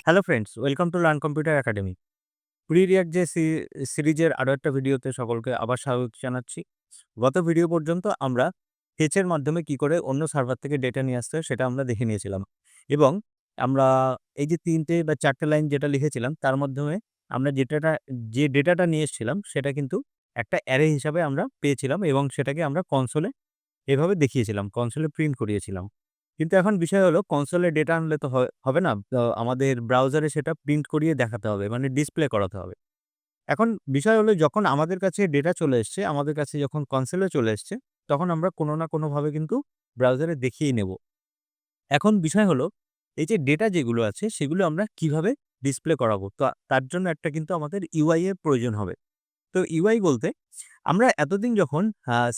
Hello friends, welcome to learn computer academy. Pre react যে সিরিজের আরও একটা ভিডিওতে সকলকে আবার স্বাগত জানাচ্ছি। গত ভিডিও পর্যন্ত আমরা ফেচের মাধ্যমে কি করে অন্য সার্ভার থেকে ডেটা নিয়ে আসতে হয় সেটা আমরা দেখে নিয়েছিলাম। এবং আমরা এই যে ৩ টে বা ৪ টে লাইন যেটা লিখেছিলাম তার মাধ্যমে আমরা যে ডেটাটা নিয়ে এসেছিলাম সেটা কিন্তু একটা অ্যারে হিসাবে আমরা পেয়েছিলাম এবং সেটাকে আমরা কনসোলে এভাবে দেখিয়েছিলাম, কনসোলে প্রিন্ট করিয়েছিলাম। কিন্তু এখন বিষয় হলো কনসোলে ডেটা আনলে তো হবে না। আমাদের ব্রাউজারে সেটা প্রিন্ট করিয়ে দেখাতে হবে, মানে ডিসপ্লে করাতে হবে। এখন বিষয় হলো যখন আমাদের কাছে ডেটা চলে এসছে, আমাদের কাছে যখন কনসোলে চলে এসছে, তখন আমরা কোনো না কোনোভাবে কিন্তু ব্রাউজারে দেখিয়ে নেব। এখন বিষয় হলো এই যে ডেটা যেগুলো আছে সেগুলো আমরা কিভাবে ডিসপ্লে করাবো? তো তার জন্য একটা কিন্তু আমাদের ইউআই এর প্রয়োজন হবে। তো ইউআই বলতে আমরা এতদিন যখন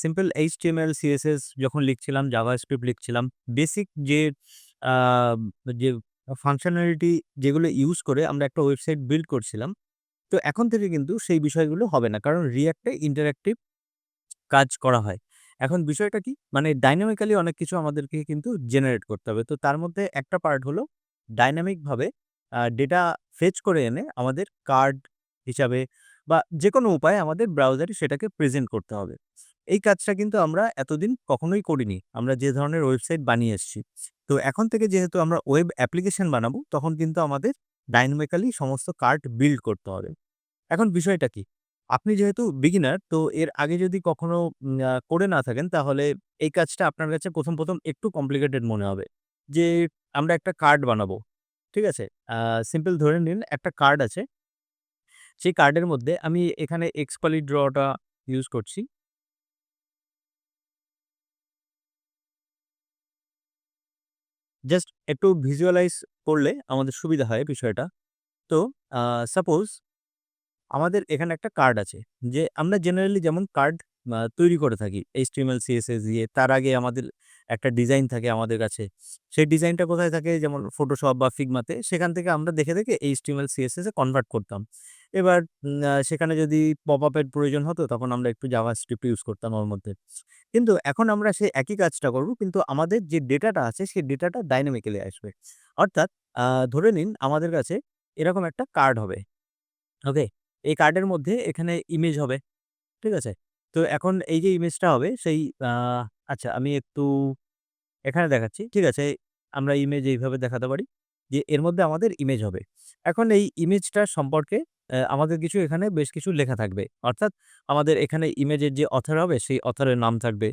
সিম্পল এইচটিএমএল, সিএসএস যখন লিখছিলাম, জাভাস্ক্রিপ্ট লিখছিলাম, বেসিক আ যে ফাংশনালিটি যেগুলো ইউজ করে আমরা একটা ওয়েবসাইট বিল্ড করছিলাম। তো এখন থেকে কিন্তু সেই বিষয়গুলো হবে না। কারণ রিঅ্যাক্টে ইন্টারেক্টিভ কাজ করা হয়। এখন বিষয়টা কি? মানে ডাইনামিক্যালি অনেক কিছু আমাদেরকে কিন্তু জেনারেট করতে হবে। তো তার মধ্যে একটা পার্ট হলো ডাইনামিক ভাবে ডেটা ফেচ করে এনে আমাদের কার্ড হিসাবে বা যেকোনো উপায়ে আমাদের ব্রাউজারে সেটাকে প্রেজেন্ট করতে হবে। এই কাজটা কিন্তু আমরা এতদিন কখনোই করিনি। আমরা যে ধরনের ওয়েবসাইট বানিয়ে এসেছি। তো এখন থেকে যেহেতু আমরা ওয়েব অ্যাপ্লিকেশন বানাবো, তখন কিন্তু আমাদের ডাইনামিক্যালি সমস্ত কার্ড বিল্ড করতে হবে। এখন বিষয়টা কি? আপনি যেহেতু বিগিনার, তো এর আগে যদি কখনো করে না থাকেন, তাহলে এই কাজটা আপনার কাছে ১ম একটু কমপ্লিকেটেড মনে হবে। যে আমরা একটা কার্ড বানাবো। ঠিক আছে? আ সিম্পল ধরে নিন একটা কার্ড আছে। সেই কার্ডের মধ্যে আমি এখানে Xpoly Draw টা ইউজ করছি। জাস্ট একটু ভিজুয়ালাইজ করলে আমাদের সুবিধা হয় বিষয়টা। তো আ সাপোজ আমাদের এখানে একটা কার্ড আছে। যে আমরা জেনারেলি যেমন কার্ড তৈরি করে থাকি HTML, CSS দিয়ে। তার আগে আমাদের একটা ডিজাইন থাকে আমাদের কাছে। সেই ডিজাইনটা কোথায় থাকে? যেমন Photoshop বা Figma তে। সেখান থেকে আমরা দেখে HTML, CSS এ কনভার্ট করতাম। এবার সেখানে যদি পপআপ এর প্রয়োজন হতো তখন আমরা একটু জাভাস্ক্রিপ্ট ইউজ করতাম ওর মধ্যে। কিন্তু এখন আমরা সেই একই কাজটা করব, কিন্তু আমাদের যে ডেটাটা আছে সেই ডেটাটা ডাইনামিক্যালি আসবে। অর্থাৎ আ ধরে নিন আমাদের কাছে এরকম একটা কার্ড হবে। ওকে? এই কার্ডের মধ্যে এখানে ইমেজ হবে। ঠিক আছে? তো এখন এই যে ইমেজটা হবে সেই আ আচ্ছা আমি একটু এখানে দেখাচ্ছি। ঠিক আছে? আমরা ইমেজ এইভাবে দেখাতে পারি যে এর মধ্যে আমাদের ইমেজ হবে। এখন এই ইমেজটার সম্পর্কে আমাদের কিছু এখানে বেশ কিছু লেখা থাকবে। অর্থাৎ আমাদের এখানে ইমেজের যে অথর হবে সেই অথরের নাম থাকবে।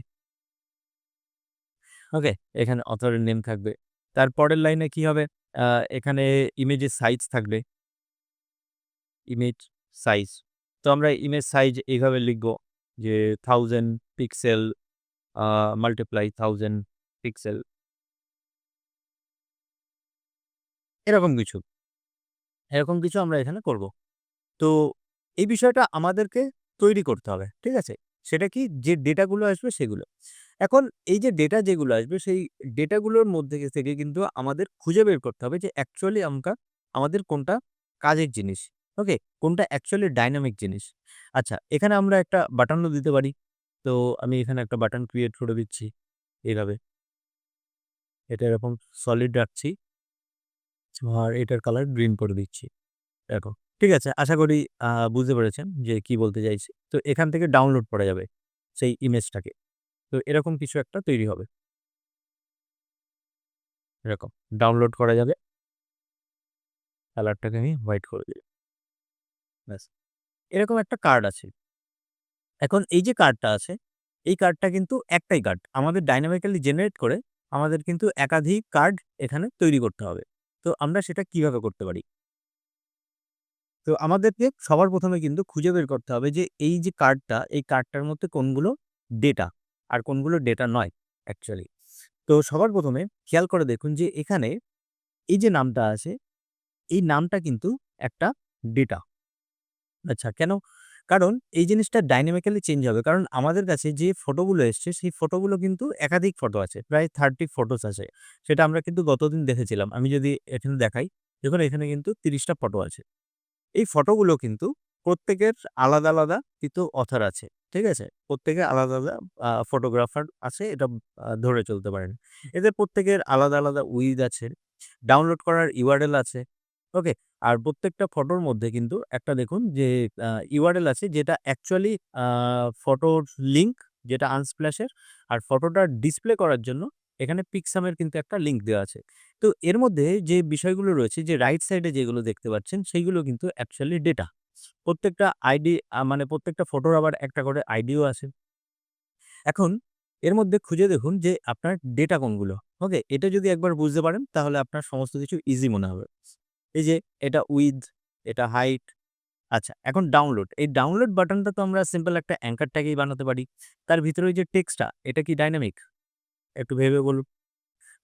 ওকে? এখানে অথরের নেম থাকবে। তার পরের লাইনে কি হবে? আ এখানে ইমেজের সাইজ থাকবে। Image size. তো আমরা ইমেজ সাইজ এইভাবে লিখব যে 1000 পিক্সেল আ মাল্টিপ্লাই 1000 পিক্সেল, এরকম কিছু। এরকম কিছু আমরা এখানে করব। তো এই বিষয়টা আমাদেরকে তৈরি করতে হবে। ঠিক আছে? সেটা কি? যে ডেটাগুলো আসবে সেগুলো। এখন এই যে ডেটা যেগুলো আসবে সেই ডেটাগুলোর মধ্যে থেকে কিন্তু আমাদের খুঁজে বের করতে হবে যে অ্যাকচুয়ালি আমাদের কোনটা কাজের জিনিস। ওকে? কোনটা অ্যাকচুয়ালি ডাইনামিক জিনিস। আচ্ছা, এখানে আমরা একটা বাটনও দিতে পারি। তো আমি এখানে একটা বাটন ক্রিয়েট করে দিচ্ছি এইভাবে। এটা এরকম সলিড রাখছি আর এটার কালার গ্রিন করে দিচ্ছি। দেখো। ঠিক আছে? আশা করি বুঝতে পেরেছেন যে কি বলতে চাইছি। তো এখান থেকে ডাউনলোড করা যাবে সেই ইমেজটাকে। তো এরকম কিছু একটা তৈরি হবে। এরকম। ডাউনলোড করা যাবে। কালারটাকে আমি হোয়াইট করে দিলাম। ব্যাস। এরকম একটা কার্ড আছে। এখন এই যে কার্ডটা আছে, এই কার্ডটা কিন্তু একটাই কার্ড। আমাদের ডায়নামিক্যালি জেনারেট করে আমাদের কিন্তু একাধিক কার্ড এখানে তৈরি করতে হবে। তো আমরা সেটা কিভাবে করতে পারি? তো আমাদেরকে সবার ১ম এ কিন্তু খুঁজে বের করতে হবে যে এই যে কার্ডটা, এই কার্ডটার মধ্যে কোনগুলো ডেটা আর কোনগুলো ডেটা নয় অ্যাকচুয়ালি। তো সবার ১ম এ খেয়াল করে দেখুন যে এখানে এই যে নামটা আছে, এই নামটা কিন্তু একটা ডেটা। আচ্ছা কেন? কারণ এই জিনিসটা ডায়নামিক্যালি চেঞ্জ হবে। কারণ আমাদের কাছে যে ফটোগুলো এসছে সেই ফটোগুলো কিন্তু একাধিক ফটো আছে। প্রায় 30 ফটোস আছে। সেটা আমরা কিন্তু গতদিন দেখেছিলাম। আমি যদি এখানে দেখাই, দেখুন এখানে কিন্তু ৩০ টা ফটো আছে। এই ফটোগুলো কিন্তু প্রত্যেকের আলাদা কিন্তু অথর আছে। ঠিক আছে? প্রত্যেকের আলাদা ফটোগ্রাফার আছে, এটা ধরে চলতে পারেন। এদের প্রত্যেকের আলাদা উইথ আছে। ডাউনলোড করার URL আছে। ওকে? আর প্রত্যেকটা ফটোর মধ্যে কিন্তু একটা দেখুন যে URL আছে যেটা অ্যাকচুয়ালি আ ফটোর লিঙ্ক যেটা Unsplash এর। আর ফটোটা ডিসপ্লে করার জন্য এখানে Pixam এর কিন্তু একটা লিঙ্ক দেওয়া আছে। তো এর মধ্যে যে বিষয়গুলো রয়েছে যে রাইট সাইডে যেগুলো দেখতে পাচ্ছেন সেইগুলো কিন্তু অ্যাকচুয়ালি ডেটা। প্রত্যেকটা আইডি মানে প্রত্যেকটা ফটোর আবার একটা করে আইডিও আছে। এখন এর মধ্যে খুঁজে দেখুন যে আপনার ডেটা কোনগুলো। ওকে? এটা যদি একবার বুঝতে পারেন তাহলে আপনার সমস্ত কিছু ইজি মনে হবে। এই যে এটা উইডথ, এটা হাইট। আচ্ছা, এখন ডাউনলোড। এই ডাউনলোড বাটনটা তো আমরা সিম্পল একটা অ্যাঙ্কার ট্যাগেই বানাতে পারি। তার ভিতরে ওই যে টেক্সটটা এটা কি ডাইনামিক? একটু ভেবে বলুন।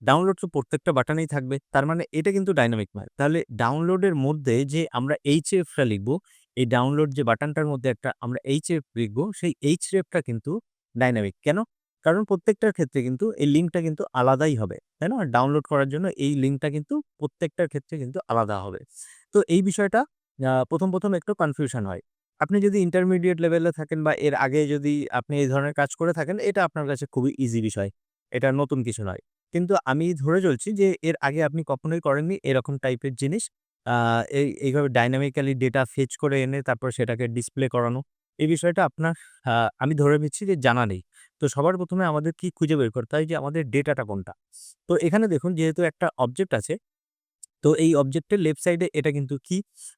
ডাউনলোড তো প্রত্যেকটা বাটনেই থাকবে। তার মানে এটা কিন্তু ডাইনামিক নয়। তাহলে ডাউনলোডের মধ্যে যে আমরা href টা লিখবো, এই ডাউনলোড যে বাটনটার মধ্যে একটা আমরা href লিখবো, সেই href টা কিন্তু ডাইনামিক। কেন? কারণ প্রত্যেকটার ক্ষেত্রে কিন্তু এই লিঙ্কটা কিন্তু আলাদাই হবে। তাই না? ডাউনলোড করার জন্য এই লিঙ্কটা কিন্তু প্রত্যেকটার ক্ষেত্রে কিন্তু আলাদা হবে। তো এই বিষয়টা ১ম একটু কনফিউশন হয়। আপনি যদি ইন্টারমিডিয়েট লেভেলে থাকেন বা এর আগে যদি আপনি এই ধরনের কাজ করে থাকেন, এটা আপনার কাছে খুবই ইজি বিষয়। এটা নতুন কিছু নয়। কিন্তু আমি ধরে চলছি যে এর আগে আপনি কখনোই করেননি এরকম টাইপের জিনিস। আ এইভাবে ডায়নামিক্যালি ডেটা ফেচ করে এনে তারপর সেটাকে ডিসপ্লে করানো। এই বিষয়টা আপনার আ আমি ধরে নিচ্ছি যে জানা নেই। তো সবার ১ম এ আমাদের কি খুঁজে বের করতে হয় যে আমাদের ডেটাটা কোনটা? তো এখানে দেখুন যেহেতু একটা অবজেক্ট আছে, তো এই অবজেক্টের লেফট সাইডে এটা কিন্তু কি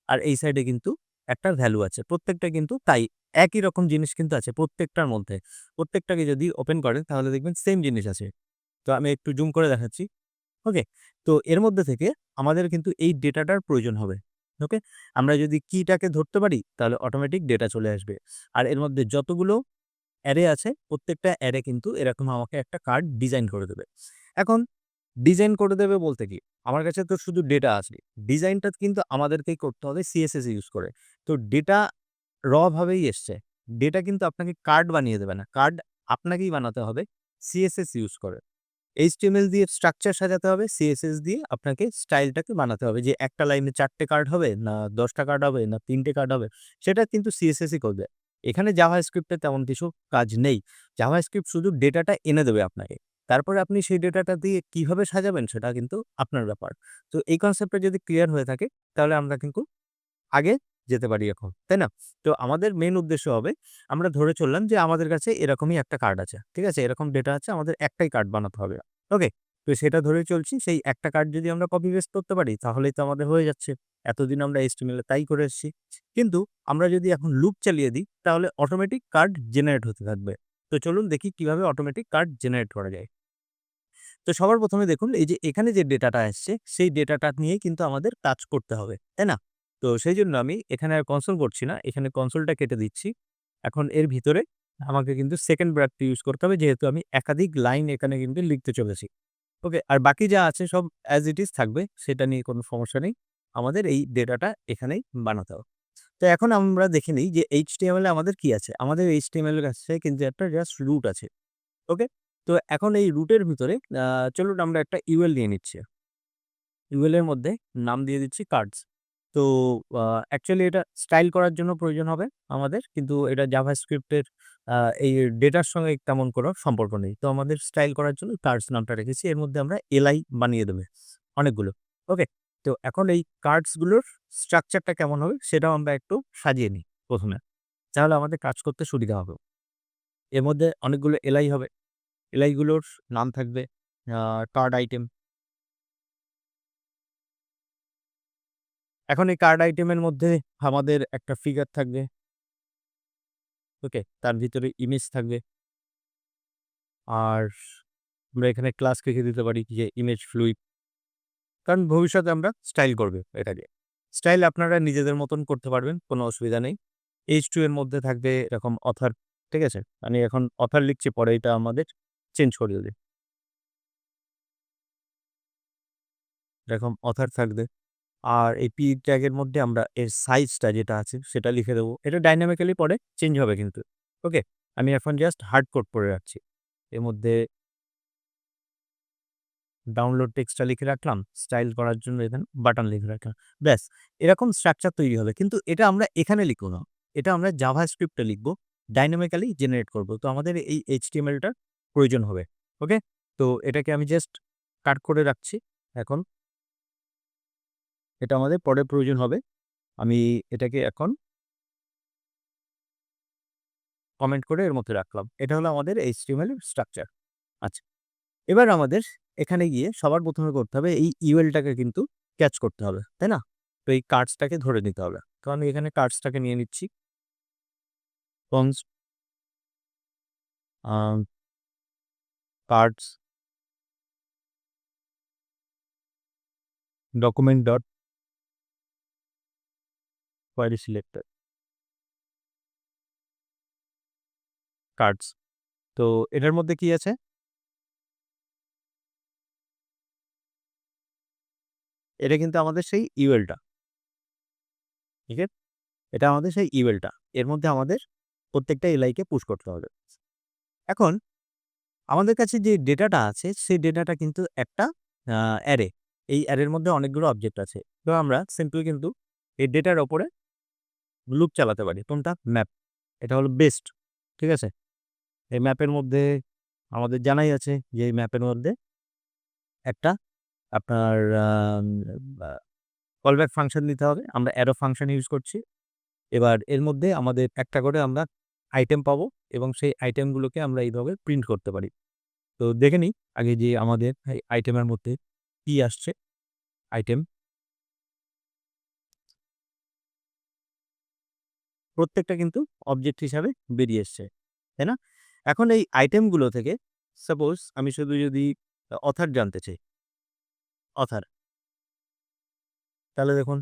আর এই সাইডে কিন্তু একটা ভ্যালু আছে। প্রত্যেকটা কিন্তু তাই একই রকম জিনিস কিন্তু আছে প্রত্যেকটার মধ্যে। প্রত্যেকটাকে যদি ওপেন করেন তাহলে দেখবেন সেম জিনিস আছে। তো আমি একটু জুম করে দেখাচ্ছি। ওকে? তো এর মধ্যে থেকে আমাদের কিন্তু এই ডেটাটার প্রয়োজন হবে। ওকে? আমরা যদি কিটাকে ধরতে পারি তাহলে অটোমেটিক ডেটা চলে আসবে। আর এর মধ্যে যতগুলো অ্যারে আছে প্রত্যেকটা অ্যারে কিন্তু এরকম আমাকে একটা কার্ড ডিজাইন করে দেবে। এখন ডিজাইন করে দেবে বলতে কি? আমার কাছে তো শুধু ডেটা আছে। ডিজাইনটা কিন্তু আমাদেরকেই করতে হবে CSS ইউজ করে। তো ডেটা ভাবেই এসছে। ডেটা কিন্তু আপনাকে কার্ড বানিয়ে দেবে না। কার্ড আপনাকেই বানাতে হবে CSS ইউজ করে। HTML দিয়ে স্ট্রাকচার সাজাতে হবে, CSS দিয়ে আপনাকে স্টাইলটাকে বানাতে হবে যে একটা লাইনে ৪ টে কার্ড হবে, না ১০ টা কার্ড হবে, না ৩ টে কার্ড হবে। সেটা কিন্তু CSS ই করবে। এখানে জাভাস্ক্রিপ্ট এ তেমন কিছু কাজ নেই। জাভাস্ক্রিপ্ট শুধু ডেটাটা এনে দেবে আপনাকে। তারপরে আপনি সেই ডেটাটা দিয়ে কিভাবে সাজাবেন সেটা কিন্তু আপনার ব্যাপার। তো এই কনসেপ্টটা যদি ক্লিয়ার হয়ে থাকে তাহলে আমরা কিন্তু আগে যেতে পারি এখন, তাই না? তো আমাদের মেইন উদ্দেশ্য হবে আমরা ধরে চললাম যে আমাদের কাছে এরকমই একটা কার্ড আছে। ঠিক আছে? এরকম ডেটা আছে আমাদের একটাই কার্ড বানাতে হবে। ওকে? তো সেটা ধরে চলছি। সেই একটা কার্ড যদি আমরা কপি পেস্ট করতে পারি তাহলেই তো আমাদের হয়ে যাচ্ছে। এতদিন আমরা HTML এ তাই করে এসেছি। কিন্তু আমরা যদি এখন লুপ চালিয়ে দিই তাহলে অটোমেটিক কার্ড জেনারেট হতে থাকবে। তো চলুন দেখি কিভাবে অটোমেটিক কার্ড জেনারেট করা যায়। তো সবার ১ম এ দেখুন এই যে এখানে যে ডেটাটা আসছে, সেই ডেটাটা নিয়েই কিন্তু আমাদের কাজ করতে হবে। তাই না? তো সেইজন্য আমি এখানে আর কনসোল করছি না। এখানে কনসোলটা কেটে দিচ্ছি। এখন এর ভিতরে আমাকে কিন্তু সেকেন্ড ব্র্যাকেট ইউজ করতে হবে যেহেতু আমি একাধিক লাইন এখানে কিন্তু লিখতে চলেছি। ওকে? আর বাকি যা আছে সব অ্যাজ ইট ইজ থাকবে। সেটা নিয়ে কোনো সমস্যা নেই। আমাদের এই ডেটাটা এখানেই বানাতে হবে। তো এখন আমরা দেখে নেই যে HTML এ আমাদের কি আছে? আমাদের HTML এর কাছে কিন্তু একটা জাস্ট রুট আছে। ওকে? তো এখন এই রুটের ভিতরে চলুন আমরা একটা UL নিয়ে নিচ্ছি। UL এর মধ্যে নাম দিয়ে দিচ্ছি কার্ডস। তো আ অ্যাকচুয়ালি এটা স্টাইল করার জন্য প্রয়োজন হবে আমাদের। কিন্তু এটা জাভাস্ক্রিপ্ট এর আ এই ডেটার সঙ্গে তেমন কোনো সম্পর্ক নেই। তো আমাদের স্টাইল করার জন্য কার্ডস নামটা রেখেছি। এর মধ্যে আমরা এলআই বানিয়ে দেবে অনেকগুলো। ওকে? তো এখন এই কার্ডস গুলোর স্ট্রাকচারটা কেমন হবে সেটাও আমরা একটু সাজিয়ে নিই ১ম এ। তাহলে আমাদের কাজ করতে সুবিধা হবে। এর মধ্যে অনেকগুলো এলআই হবে। এলআই গুলোর নাম থাকবে আ কার্ড আইটেম। এখন এই কার্ড আইটেমের মধ্যে আমাদের একটা ফিগার থাকবে। ওকে? তার ভিতরে ইমেজ থাকবে। আর আমরা এখানে ক্লাস রেখে দিতে পারি যে ইমেজ ফ্লুইড। কারণ ভবিষ্যতে আমরা স্টাইল করব এটাকে। স্টাইল আপনারা নিজেদের মতন করতে পারবেন। কোনো অসুবিধা নেই। H2 এর মধ্যে থাকবে এরকম অথর। ঠিক আছে? আমি এখন অথর লিখছি পরে এটা আমাদের চেঞ্জ করে দেবে। এরকম অথর থাকবে। আর এই p ট্যাগ এর মধ্যে আমরা এর সাইজটা যেটা আছে সেটা লিখে দেব। এটা ডাইনামিক্যালি পরে চেঞ্জ হবে কিন্তু। ওকে? আমি এখন জাস্ট হার্ড কোড করে রাখছি। এর মধ্যে ডাউনলোড টেক্সটটা লিখে রাখলাম। স্টাইল করার জন্য এখানে বাটন লিখে রাখলাম। ব্যাস এরকম স্ট্রাকচার তৈরি হবে। কিন্তু এটা আমরা এখানে লিখব না। এটা আমরা জাভাস্ক্রিপ্টে লিখব। ডাইনামিক্যালি জেনারেট করব। তো আমাদের এই HTML টার প্রয়োজন হবে। ওকে? তো এটাকে আমি জাস্ট কাট করে রাখছি এখন। এটা আমাদের পরে প্রয়োজন হবে। আমি এটাকে এখন কমেন্ট করে এর মধ্যে রাখলাম। এটা হলো আমাদের HTML এর স্ট্রাকচার। আচ্ছা, এবার আমাদের এখানে গিয়ে সবার ১ম এ করতে হবে এই UL-টাকে কিন্তু ক্যাচ করতে হবে, তাই না? তো এই কার্ডসটাকে ধরে নিতে হবে। তো আমি এখানে কার্ডসটাকে নিয়ে নিচ্ছি। কনস আ cards document dot query selector cards. তো এটার মধ্যে কি আছে? এটা কিন্তু আমাদের সেই UL-টা। ঠিক আছে? এটা আমাদের সেই UL-টা। এর মধ্যে আমাদের প্রত্যেকটা এলআই-কে পুশ করতে হবে। এখন আমাদের কাছে যে ডেটাটা আছে, সেই ডেটাটা কিন্তু একটা অ্যারে। এই অ্যারের মধ্যে অনেকগুলো অবজেক্ট আছে। তো আমরা সিম্পল কিন্তু এই ডেটার উপরে লুপ চালাতে পারি। কোনটা? ম্যাপ। এটা হলো বেস্ট। ঠিক আছে? এই ম্যাপের মধ্যে আমাদের জানাই আছে যে এই ম্যাপের মধ্যে একটা আপনার আ কলব্যাক ফাংশন দিতে হবে। আমরা অ্যারো ফাংশন ইউজ করছি। এবার এর মধ্যে আমাদের একটা করে আমরা আইটেম পাবো এবং সেই আইটেমগুলোকে আমরা এইভাবে প্রিন্ট করতে পারি। তো দেখে নিই আগে যে আমাদের এই আইটেমের মধ্যে কি আসছে। আইটেম প্রত্যেকটা কিন্তু অবজেক্ট হিসাবে বেরিয়ে এসছে। তাই না? এখন এই আইটেমগুলো থেকে সাপোজ আমি শুধু যদি অথর জানতে চাই, অথর, তাহলে দেখুন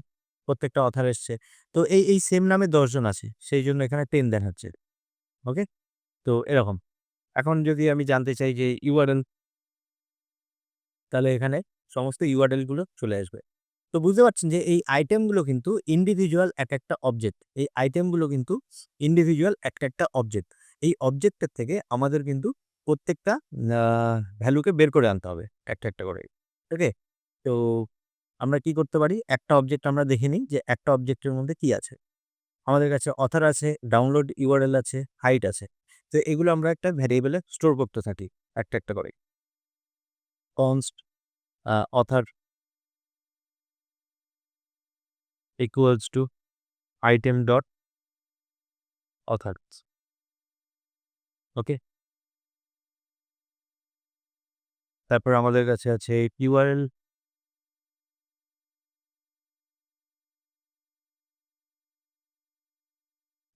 প্রত্যেকটা অথর এসছে। তো এই সেম নামে ১০ জন আছে। সেইজন্য এখানে 10 দেখাচ্ছে। ওকে? তো এরকম। এখন যদি আমি জানতে চাই যে URL, তাহলে এখানে সমস্ত URL গুলো চলে আসবে। তো বুঝতে পারছেন যে এই আইটেমগুলো কিন্তু ইন্ডিভিজুয়াল একটা অবজেক্ট। এই আইটেমগুলো কিন্তু ইন্ডিভিজুয়াল একটা অবজেক্ট। এই অবজেক্টের থেকে আমাদের কিন্তু প্রত্যেকটা আ ভ্যালুকে বের করে আনতে হবে একটা করে। ওকে? তো আমরা কি করতে পারি? একটা অবজেক্ট আমরা দেখে নিই যে একটা অবজেক্টের মধ্যে কি আছে। আমাদের কাছে অথর আছে, ডাউনলোড URL আছে, হাইট আছে। তো এগুলো আমরা একটা ভ্যারিয়েবলে স্টোর করতে থাকি একটা করে। Const author equals to item dot author. Okay? তারপর আমাদের কাছে আছে URL,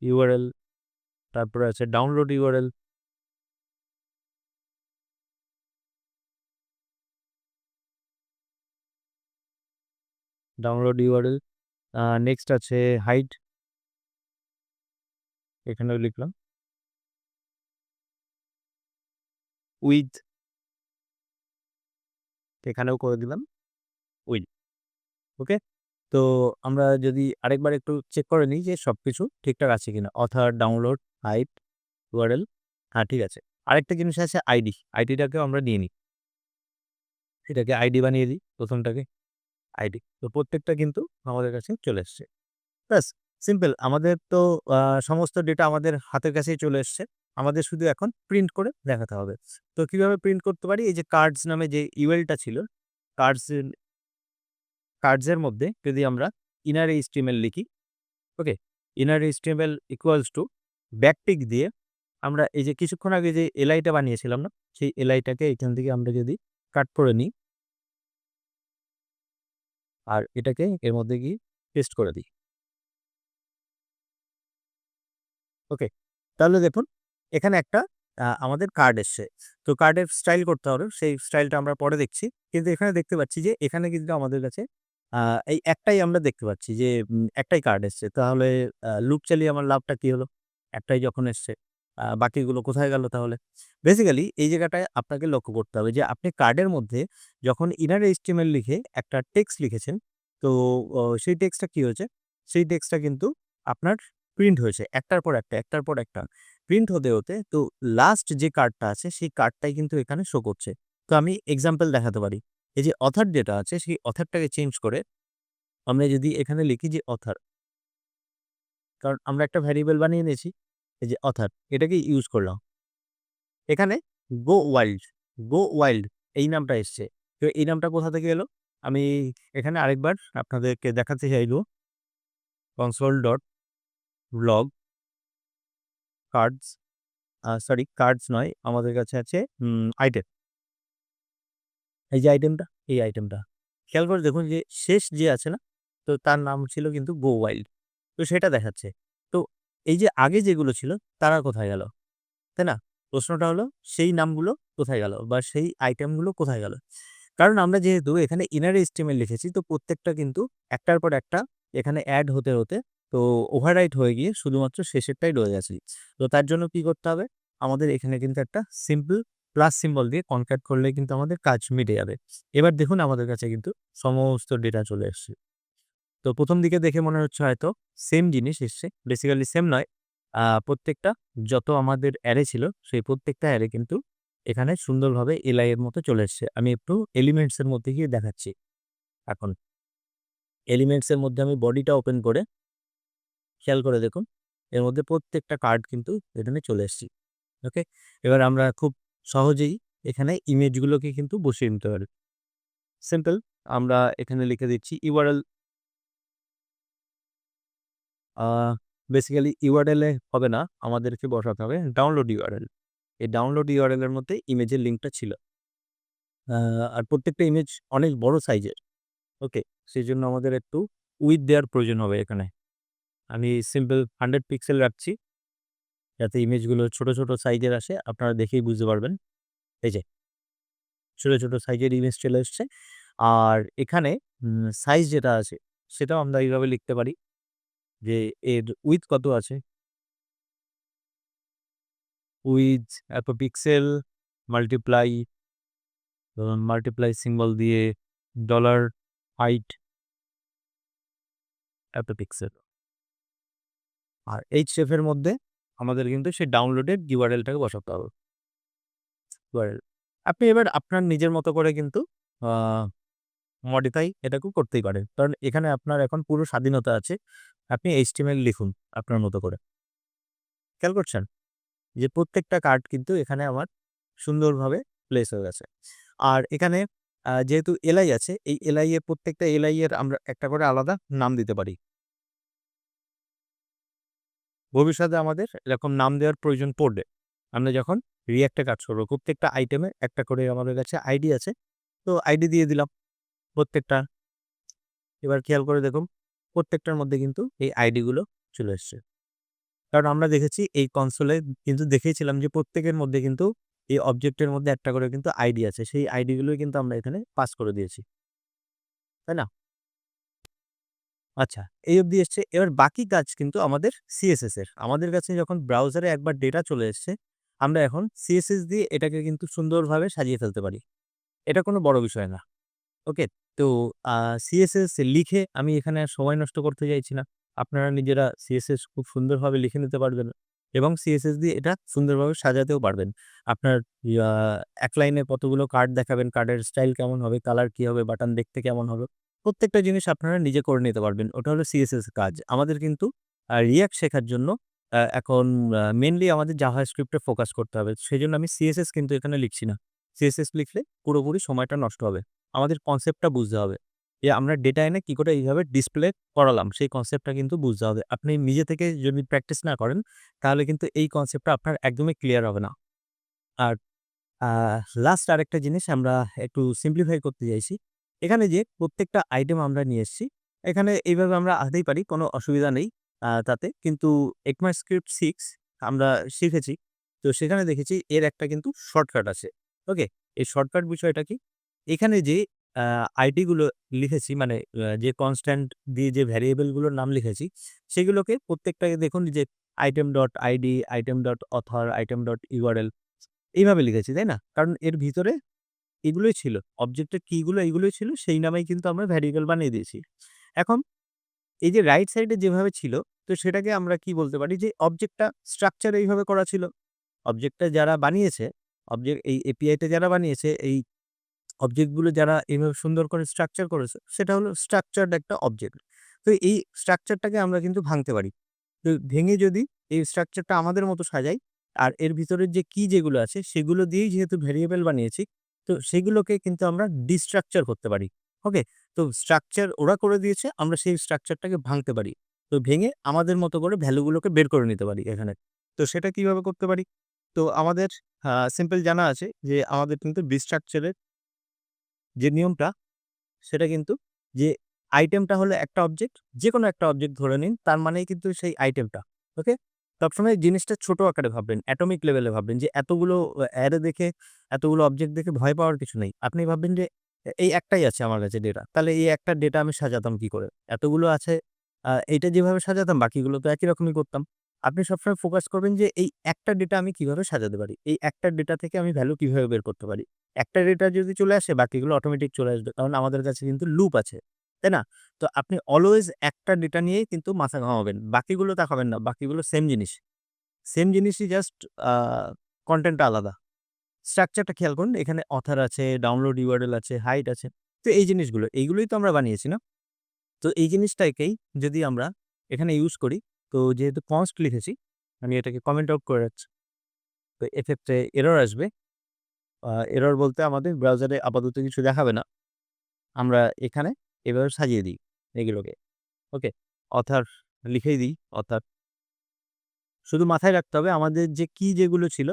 URL, তারপরে আছে download URL, download URL। Next আছে হাইট, এখানেও লিখলাম। উইডথ, এখানেও করে দিলাম উইডথ। ওকে? তো আমরা যদি আরেকবার একটু চেক করে নিই যে সবকিছু ঠিকঠাক আছে কিনা। অথর, ডাউনলোড, হাইট, URL, হ্যাঁ, ঠিক আছে। আরেকটা জিনিস আছে আইডি। আইডিটাকেও আমরা নিয়ে নিই। এটাকে আইডি বানিয়ে দিই ১ম টাকে আইডি। তো প্রত্যেকটা কিন্তু আমাদের কাছে চলে এসছে। ব্যাস সিম্পল। আমাদের তো আ সমস্ত ডেটা আমাদের হাতের কাছেই চলে এসছে। আমাদের শুধু এখন প্রিন্ট করে দেখাতে হবে। তো কিভাবে প্রিন্ট করতে পারি? এই যে কার্ডস নামে যে UL-টা ছিল, কার্ডস এর কার্ডস এর মধ্যে যদি আমরা inner HTML লিখি, ওকে? inner HTML equals to backtick দিয়ে আমরা এই যে কিছুক্ষণ আগে যে এলআই-টা বানিয়েছিলাম না? সেই এলআই-টাকে এখান থেকে আমরা যদি কাট করে নিই আর এটাকে এর মধ্যে গিয়ে পেস্ট করে দিই। ওকে। তাহলে দেখুন এখানে একটা আমাদের কার্ড এসছে। তো কার্ডের স্টাইল করতে হবে। সেই স্টাইলটা আমরা পরে দেখছি। কিন্তু এখানে দেখতে পাচ্ছি যে এখানে কিন্তু আমাদের কাছে আ এই একটাই আমরা দেখতে পাচ্ছি যে একটাই কার্ড এসছে। তাহলে লুপ চালিয়ে আমার লাভটা কি হলো? একটাই যখন এসছে। বাকিগুলো কোথায় গেল তাহলে? বেসিক্যালি এই জায়গাটায় আপনাকে লক্ষ্য করতে হবে যে আপনি কার্ডের মধ্যে যখন ইনার HTML লিখে একটা টেক্সট লিখেছেন, তো সেই টেক্সটটা কি হয়েছে? সেই টেক্সটটা কিন্তু আপনার প্রিন্ট হয়েছে একটার পর একটা, একটার পর একটা। প্রিন্ট হতে তো লাস্ট যে কার্ডটা আছে সেই কার্ডটাই কিন্তু এখানে শো করছে। তো আমি এক্সাম্পল দেখাতে পারি। এই যে অথর যেটা আছে সেই অথরটাকে চেঞ্জ করে আমরা যদি এখানে লিখি যে অথর, কারণ আমরা একটা ভ্যারিয়েবল বানিয়ে নিয়েছি। এই যে অথর এটাকে ইউজ করলাম। এখানে গো ওয়াইল্ড, গো ওয়াইল্ড এই নামটা এসছে। তো এই নামটা কোথা থেকে এলো? আমি এখানে আরেকবার আপনাদেরকে দেখাতে চাইবো console.log cards, সরি কার্ডস নয়, আমাদের কাছে আছে আইটেম। এই যে আইটেমটা, এই আইটেমটা খেয়াল করে দেখুন যে শেষ যে আছে না? তো তার নাম ছিল কিন্তু গো ওয়াইল্ড। তো সেটা দেখাচ্ছে। তো এই যে আগে যেগুলো ছিল তারা কোথায় গেল? তাই না? প্রশ্নটা হলো সেই নামগুলো কোথায় গেল? বা সেই আইটেমগুলো কোথায় গেল? কারণ আমরা যেহেতু এখানে ইনার HTML লিখেছি, তো প্রত্যেকটা কিন্তু একটার পর একটা এখানে এড হতে তো ওভাররাইট হয়ে গিয়ে শুধুমাত্র শেষেরটাই রয়ে গেছে। তো তার জন্য কি করতে হবে? আমাদের এখানে কিন্তু একটা সিম্পল প্লাস সিম্বল দিয়ে কনক্যাট করলেই কিন্তু আমাদের কাজ মিটে যাবে। এবার দেখুন আমাদের কাছে কিন্তু সমস্ত ডেটা চলে এসছে। তো ১ম দিকে দেখে মনে হচ্ছে হয়তো সেম জিনিস এসছে। বেসিক্যালি সেম নয়। প্রত্যেকটা যত আমাদের অ্যারে ছিল, সেই প্রত্যেকটা অ্যারে কিন্তু এখানে সুন্দরভাবে এলআই এর মতো চলে এসছে। আমি একটু এলিমেন্টস এর মধ্যে গিয়ে দেখাচ্ছি। এখন এলিমেন্টস এর মধ্যে আমি বডিটা ওপেন করে খেয়াল করে দেখুন, এর মধ্যে প্রত্যেকটা কার্ড কিন্তু এখানে চলে এসছে। ওকে? এবার আমরা খুব সহজেই এখানে ইমেজগুলোকে কিন্তু বসিয়ে নিতে পারি। সিম্পল, আমরা এখানে লিখে দিচ্ছি ইউআরএল। আ বেসিক্যালি ইউআরএল এ হবে না, আমাদেরকে বসাতে হবে ডাউনলোড ইউআরএল। এই ডাউনলোড ইউআরএল এর মধ্যে ইমেজের লিঙ্কটা ছিল। আ আর প্রত্যেকটা ইমেজ অনেক বড় সাইজের। ওকে? সেজন্য আমাদের একটু উইডথ দেওয়ার প্রয়োজন হবে এখানে। আমি সিম্পল 100 পিক্সেল রাখছি, যাতে ইমেজগুলো ছোট সাইজের আসে। আপনারা দেখেই বুঝতে পারবেন। এই যে ছোট সাইজের ইমেজ চলে এসছে। আর এখানে সাইজ যেটা আছে সেটাও আমরা এইভাবে লিখতে পারি যে এর উইডথ কত আছে। উইথ এত পিক্সেল মাল্টিপ্লাই সিম্বল দিয়ে ডলার হাইট এত পিক্সেল। আর href এর মধ্যে আমাদের কিন্তু সেই ডাউনলোডের ইউআরএলটাকে বসাতে হবে। ইউআরএল আপনি এবার আপনার নিজের মতো করে কিন্তু আ মডিফাই এটাকেও করতেই পারেন। কারণ এখানে আপনার এখন পুরো স্বাধীনতা আছে। আপনি HTML লিখুন আপনার মতো করে। খেয়াল করছেন? যে প্রত্যেকটা কার্ড কিন্তু এখানে আমার সুন্দরভাবে প্লেস হয়ে গেছে। আর এখানে যেহেতু এলআই আছে, এই এলআই এর প্রত্যেকটা এলআই এর আমরা একটা করে আলাদা নাম দিতে পারি। ভবিষ্যতে আমাদের এরকম নাম দেওয়ার প্রয়োজন পড়বে। আমরা যখন React এ কাজ করব, প্রত্যেকটা আইটেমে একটা করে আমাদের কাছে আইডি আছে। তো আইডি দিয়ে দিলাম প্রত্যেকটা। এবার খেয়াল করে দেখুন, প্রত্যেকটার মধ্যে কিন্তু এই আইডি গুলো চলে এসছে। কারণ আমরা দেখেছি এই কনসোলে কিন্তু দেখেছিলাম যে প্রত্যেকের মধ্যে কিন্তু এই অবজেক্টের মধ্যে একটা করে কিন্তু আইডি আছে। সেই আইডি গুলোই কিন্তু আমরা এখানে পাস করে দিয়েছি। তাই না? আচ্ছা, এই অবধি এসছে। এবার বাকি কাজ কিন্তু আমাদের সিএসএস এর। আমাদের কাছে যখন ব্রাউজারে একবার ডেটা চলে এসছে, আমরা এখন সিএসএস দিয়ে এটাকে কিন্তু সুন্দরভাবে সাজিয়ে ফেলতে পারি। এটা কোনো বড় বিষয় না। ওকে? তো আ সিএসএস লিখে আমি এখানে আর সময় নষ্ট করতে চাইছি না। আপনারা নিজেরা সিএসএস খুব সুন্দরভাবে লিখে নিতে পারবেন এবং সিএসএস দিয়ে এটা সুন্দরভাবে সাজাতেও পারবেন। আপনার ইয়া এক লাইনে কতগুলো কার্ড দেখাবেন, কার্ডের স্টাইল কেমন হবে, কালার কি হবে, বাটন দেখতে কেমন হবে, প্রত্যেকটা জিনিস আপনারা নিজে করে নিতে পারবেন। ওটা হলো সিএসএস কাজ। আমাদের কিন্তু React শেখার জন্য এখন মেইনলি আমাদের জাভাস্ক্রিপ্ট এ ফোকাস করতে হবে। সেজন্য আমি সিএসএস কিন্তু এখানে লিখছি না। সিএসএস লিখলে পুরোপুরি সময়টা নষ্ট হবে। আমাদের কনসেপ্টটা বুঝতে হবে। যে আমরা ডেটা এনে কি করে এইভাবে ডিসপ্লে করালাম সেই কনসেপ্টটা কিন্তু বুঝতে হবে। আপনি নিজে থেকে যদি প্র্যাকটিস না করেন তাহলে কিন্তু এই কনসেপ্টটা আপনার একদমই ক্লিয়ার হবে না। আর আ লাস্ট আরেকটা জিনিস আমরা একটু সিম্পলিফাই করতে চাইছি। এখানে যে প্রত্যেকটা আইটেম আমরা নিয়ে এসেছি, এখানে এইভাবে আমরা আনতেই পারি, কোনো অসুবিধা নেই তাতে। কিন্তু ECMAScript 6 আমরা শিখেছি। তো সেখানে দেখেছি এর একটা কিন্তু শর্টকাট আছে। ওকে? এই শর্টকাট বিষয়টা কি? এখানে যে আ আইডি গুলো লিখেছি মানে যে কনস্ট্যান্ট দিয়ে যে ভ্যারিয়েবল গুলোর নাম লিখেছি, সেগুলোকে প্রত্যেকটাকে দেখুন যে item.id, item.author, item.url এইভাবে লিখেছি, তাই না? কারণ এর ভিতরে এগুলোই ছিল। অবজেক্টের কি গুলো এগুলোই ছিল। সেই নামেই কিন্তু আমরা ভ্যারিয়েবল বানিয়ে দিয়েছি। এখন এই যে রাইট সাইডে যেভাবে ছিল, তো সেটাকে আমরা কি বলতে পারি যে অবজেক্টটা স্ট্রাকচার এইভাবে করা ছিল। অবজেক্টটা যারা বানিয়েছে, এই এপিআই টা যারা বানিয়েছে, এই অবজেক্টগুলো যারা এভাবে সুন্দর করে স্ট্রাকচার করেছে, সেটা হলো স্ট্রাকচারড একটা অবজেক্ট। তো এই স্ট্রাকচারটাকে আমরা কিন্তু ভাঙতে পারি। তো ভেঙে যদি এই স্ট্রাকচারটা আমাদের মতো সাজাই, আর এর ভিতরের যে কি যেগুলো আছে সেগুলো দিয়েই যেহেতু ভেরিয়েবল বানিয়েছি, তো সেগুলোকে কিন্তু আমরা ডিস্ট্রাকচার করতে পারি। ওকে? তো স্ট্রাকচার ওরা করে দিয়েছে, আমরা সেই স্ট্রাকচারটাকে ভাঙতে পারি। তো ভেঙে আমাদের মতো করে ভ্যালুগুলোকে বের করে নিতে পারি এখানে। তো সেটা কিভাবে করতে পারি? তো আমাদের সিম্পল জানা আছে যে আমাদের কিন্তু ডিস্ট্রাকচারের যে নিয়মটা সেটা কিন্তু যে আইটেমটা হলো একটা অবজেক্ট, যেকোনো একটা অবজেক্ট ধরে নিন, তার মানেই কিন্তু সেই আইটেমটা। ওকে? সবসময় জিনিসটা ছোট আকারে ভাববেন, অ্যাটমিক লেভেলে ভাববেন যে এতগুলো অ্যারে দেখে, এতগুলো অবজেক্ট দেখে ভয় পাওয়ার কিছু নেই। আপনি ভাববেন যে এই একটাই আছে আমার কাছে ডেটা। তাহলে এই একটা ডেটা আমি সাজাতাম কি করে? এতগুলো আছে, এইটা যেভাবে সাজাতাম বাকিগুলো তো একই রকমই করতাম। আপনি সবসময় ফোকাস করবেন যে এই একটা ডেটা আমি কিভাবে সাজাতে পারি? এই একটা ডেটা থেকে আমি ভ্যালু কিভাবে বের করতে পারি? একটা ডেটা যদি চলে আসে বাকিগুলো অটোমেটিক চলে আসবে। কারণ আমাদের কাছে কিন্তু লুপ আছে। তাই না? তো আপনি অলওয়েজ একটা ডেটা নিয়েই কিন্তু মাথা ঘামাবেন। বাকিগুলো তাকাবেন না। বাকিগুলো সেম জিনিস। সেম জিনিসই জাস্ট আ কনটেন্টটা আলাদা। স্ট্রাকচারটা খেয়াল করুন। এখানে অথর আছে, ডাউনলোড ইউআরএল আছে, হাইট আছে। তো এই জিনিসগুলো, এইগুলোই তো আমরা বানিয়েছি না? তো এই জিনিসটাকেই যদি আমরা এখানে ইউজ করি, তো যেহেতু কনস্ট লিখেছি, আমি এটাকে কমেন্ট আউট করে রাখছি। তো এক্ষেত্রে এরর আসবে। এরর বলতে আমাদের ব্রাউজারে আপাতত কিছু দেখাবে না। আমরা এখানে এভাবে সাজিয়ে দিই এগুলোকে। ওকে? অথর লিখেই দিই অথর। শুধু মাথায় রাখতে হবে আমাদের যে কি যেগুলো ছিল,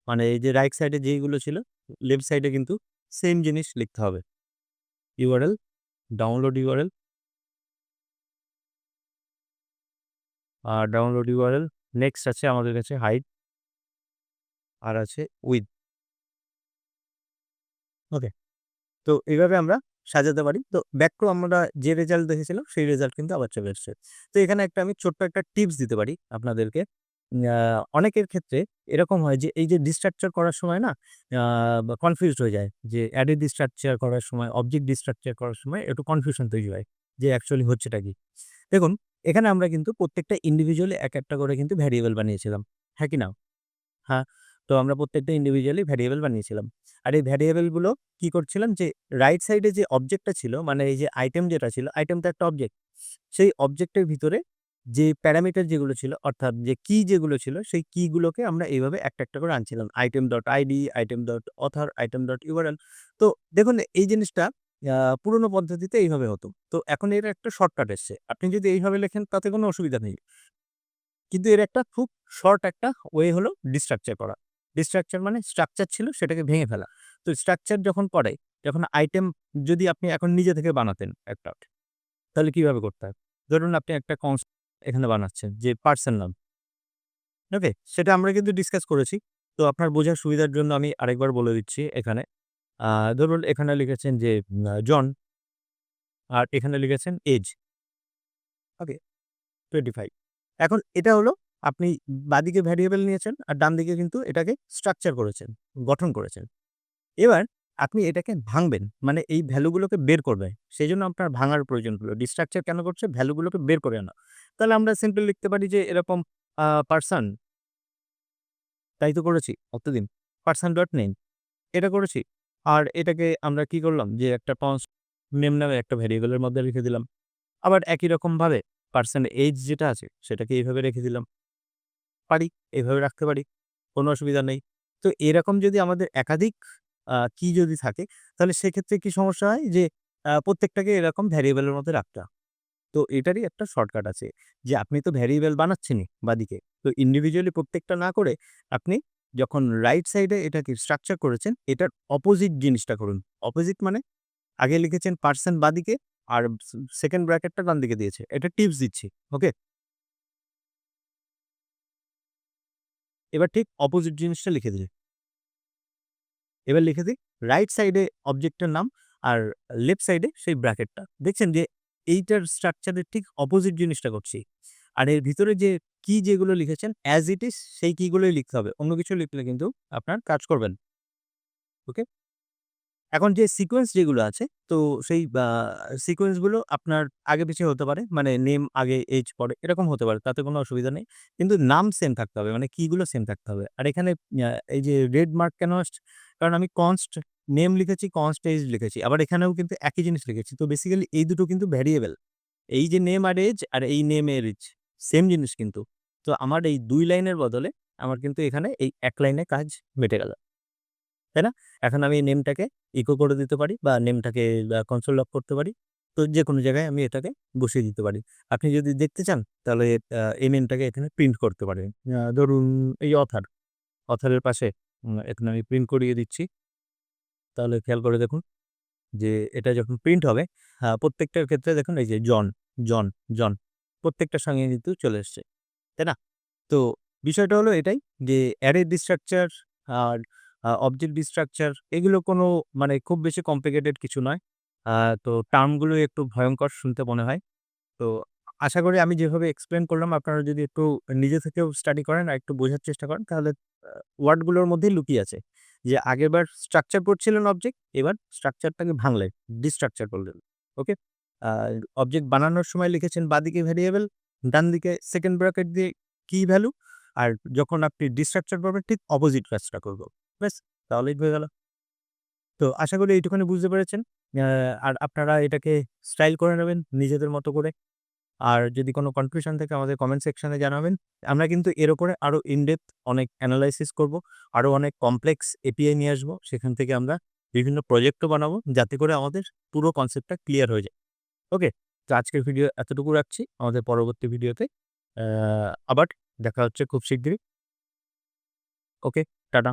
মানে এই যে রাইট সাইডে যেইগুলো ছিল, লেফট সাইডে কিন্তু সেম জিনিস লিখতে হবে। URL, download URL, download URL. Next আছে আমাদের কাছে হাইড, আর আছে উইথ। ওকে? তো এইভাবে আমরা সাজাতে পারি। তো ব্যাক টু আমরা যে রেজাল্ট দেখেছিলাম সেই রেজাল্ট কিন্তু আবার চলে এসছে। তো এখানে আমি ছোট্ট একটা টিপস দিতে পারি আপনাদেরকে। আ অনেকের ক্ষেত্রে এরকম হয় যে এই যে ডিস্ট্রাকচার করার সময় না আ কনফিউজড হয়ে যায় যে অ্যারে ডিস্ট্রাকচার করার সময়, অবজেক্ট ডিস্ট্রাকচার করার সময় একটু কনফিউশন তৈরি হয় যে অ্যাকচুয়ালি হচ্ছেটা কি? দেখুন, এখানে আমরা কিন্তু প্রত্যেকটা ইন্ডিভিজুয়ালি একটা করে কিন্তু ভ্যারিয়েবল বানিয়েছিলাম। হ্যাঁ কি না? হ্যাঁ, তো আমরা প্রত্যেকটা ইন্ডিভিজুয়ালি ভ্যারিয়েবল বানিয়েছিলাম। আর এই ভ্যারিয়েবল গুলো কি করছিলাম যে রাইট সাইডে যে অবজেক্টটা ছিল, মানে এই যে আইটেম যেটা ছিল, আইটেম তো একটা অবজেক্ট। সেই অবজেক্টের ভিতরে যে প্যারামিটার যেগুলো ছিল, অর্থাৎ যে কি যেগুলো ছিল, সেই কি গুলোকে আমরা এইভাবে একটা করে আনছিলাম। Item dot ID, item dot author, item dot URL. তো দেখুন এই জিনিসটা পুরোনো পদ্ধতিতে এইভাবে হতো। তো এখন এর একটা শর্টকাট এসছে। আপনি যদি এইভাবে লেখেন তাতে কোনো অসুবিধা নেই। কিন্তু এর একটা খুব শর্ট একটা ওয়ে হলো ডিস্ট্রাকচার করা। ডিস্ট্রাকচার মানে স্ট্রাকচার ছিল সেটাকে ভেঙে ফেলা। তো স্ট্রাকচার যখন করে, যখন আইটেম যদি আপনি এখন নিজে থেকে বানাতেন একটা, তাহলে কিভাবে করতে হয়? ধরুন আপনি একটা এখানে বানাচ্ছেন যে পার্সন নাম। ওকে? সেটা আমরা কিন্তু ডিসকাস করেছি। তো আপনার বোঝার সুবিধার জন্য আমি আরেকবার বলে দিচ্ছি এখানে। আ ধরুন এখানে লিখেছেন যে জন, আর এখানে লিখেছেন এজ। ওকে? 25। এখন এটা হলো আপনি বাঁদিকে ভ্যারিয়েবল নিয়েছেন আর ডানদিকে কিন্তু এটাকে স্ট্রাকচার করেছেন, গঠন করেছেন। এবার আপনি এটাকে ভাঙবেন। মানে এই ভ্যালুগুলোকে বের করবেন। সেজন্য আপনার ভাঙার প্রয়োজন হলো। ডিস্ট্রাকচার কেন করছে? ভ্যালুগুলোকে বের করে আনা। তাহলে আমরা সিম্পল লিখতে পারি যে এরকম পারসন, তাই তো করেছি অতদিন। পারসন ডট নেম এটা করেছি। আর এটাকে আমরা কি করলাম যে একটা নেম নামে একটা ভ্যারিয়েবলের মধ্যে রেখে দিলাম। আবার একই রকমভাবে পারসন এজ যেটা আছে সেটাকে এইভাবে রেখে দিলাম। পারি, এভাবে রাখতে পারি। কোনো অসুবিধা নেই। তো এরকম যদি আমাদের একাধিক কি যদি থাকে, তাহলে সেক্ষেত্রে কি সমস্যা হয় যে প্রত্যেকটাকে এরকম ভ্যারিয়েবলের মধ্যে রাখতে হয়। তো এটারই একটা শর্টকাট আছে যে আপনি তো ভ্যারিয়েবল বানাচ্ছেনই বাঁদিকে। তো ইন্ডিভিজুয়ালি প্রত্যেকটা না করে আপনি যখন রাইট সাইডে এটাকে স্ট্রাকচার করেছেন, এটার অপোজিট জিনিসটা করুন। অপোজিট মানে আগে লিখেছেন পারসন বাঁদিকে আর সেকেন্ড ব্র্যাকেটটা ডান দিকে দিয়েছে। এটা টিপস দিচ্ছি। ওকে? এবার ঠিক অপোজিট জিনিসটা লিখে দিলেন। এবার লিখে দিই রাইট সাইডে অবজেক্টের নাম আর লেফট সাইডে সেই ব্র্যাকেটটা। দেখছেন যে এইটার স্ট্রাকচারের ঠিক অপোজিট জিনিসটা করছি। আর এর ভিতরে যে কি যেগুলো লিখেছেন অ্যাজ ইট ইজ সেই কি গুলোই লিখতে হবে। অন্য কিছু লিখলে কিন্তু আপনার কাজ করবে না। ওকে? এখন যে সিকোয়েন্স যেগুলো আছে, তো সেই সিকোয়েন্স গুলো আপনার আগে পিছে হতে পারে। মানে নেম আগে, এজ পরে এরকম হতে পারে। তাতে কোনো অসুবিধা নেই। কিন্তু নাম সেম থাকতে হবে। মানে কি গুলো সেম থাকতে হবে। আর এখানে এই যে রেড মার্ক কেন আসছে? কারণ আমি কনস্ট নেম লিখেছি, কনস্ট এজ লিখেছি। আবার এখানেও কিন্তু একই জিনিস লিখেছি। তো বেসিক্যালি এই দুটো কিন্তু ভেরিয়েবল। এই যে নেম আর এজ আর এই নেম এর এজ সেম জিনিস কিন্তু। তো আমার এই ২ লাইনের বদলে আমার কিন্তু এখানে এই ১ লাইনে কাজ মিটে গেল। তাই না? এখন আমি নেমটাকে ইকো করে দিতে পারি বা নেমটাকে কনসোল লক করতে পারি। তো যেকোনো জায়গায় আমি এটাকে বসিয়ে দিতে পারি। আপনি যদি দেখতে চান তাহলে এই নেমটাকে এখানে প্রিন্ট করতে পারেন। ধরুন এই অথরের পাশে এখানে আমি প্রিন্ট করিয়ে দিচ্ছি। তাহলে খেয়াল করে দেখুন যে এটা যখন প্রিন্ট হবে প্রত্যেকটার ক্ষেত্রে দেখুন এই যে জন, জন প্রত্যেকটার সঙ্গে কিন্তু চলে এসছে। তাই না? তো বিষয়টা হলো এটাই যে অ্যারে ডিস্ট্রাকচার আর অবজেক্ট ডিস্ট্রাকচার এগুলো কোনো মানে খুব বেশি কমপ্লিকেটেড কিছু নয়। আ তো টার্মগুলো একটু ভয়ংকর শুনতে মনে হয়। তো আশা করি আমি যেভাবে এক্সপ্লেইন করলাম আপনারা যদি একটু নিজে থেকেও স্টাডি করেন আর একটু বোঝার চেষ্টা করেন তাহলে ওয়ার্ডগুলোর মধ্যেই লুকিয়ে আছে। যে আগেরবার স্ট্রাকচার পড়ছিলেন অবজেক্ট, এবার স্ট্রাকচারটাকে ভাঙলেন, ডিস্ট্রাকচার করলেন। ওকে? আর অবজেক্ট বানানোর সময় লিখেছেন বাঁদিকে ভেরিয়েবল, ডান দিকে সেকেন্ড ব্র্যাকেট দিয়ে কি ভ্যালু, আর যখন আপনি ডিস্ট্রাকচার করবেন ঠিক অপোজিট কাজটা করব। ব্যাস তাহলেই হয়ে গেল। তো আশা করি এইটুখানি বুঝতে পেরেছেন। আ আর আপনারা এটাকে স্টাইল করে নেবেন নিজেদের মতো করে। আর যদি কোনো কনফিউশন থাকে আমাদের কমেন্ট সেকশনে জানাবেন। আমরা কিন্তু এর উপরে আরো ইন-ডেপথ অনেক এনালাইসিস করব। আরো অনেক কমপ্লেক্স এপিআই নিয়ে আসবো। সেখান থেকে আমরা বিভিন্ন প্রজেক্টও বানাবো যাতে করে আমাদের পুরো কনসেপ্টটা ক্লিয়ার হয়ে যায়। ওকে? তো আজকের ভিডিও এতটুকু রাখছি। আমাদের পরবর্তী ভিডিওতে আবার দেখা হচ্ছে খুব শিগগিরই। ওকে, টাটা।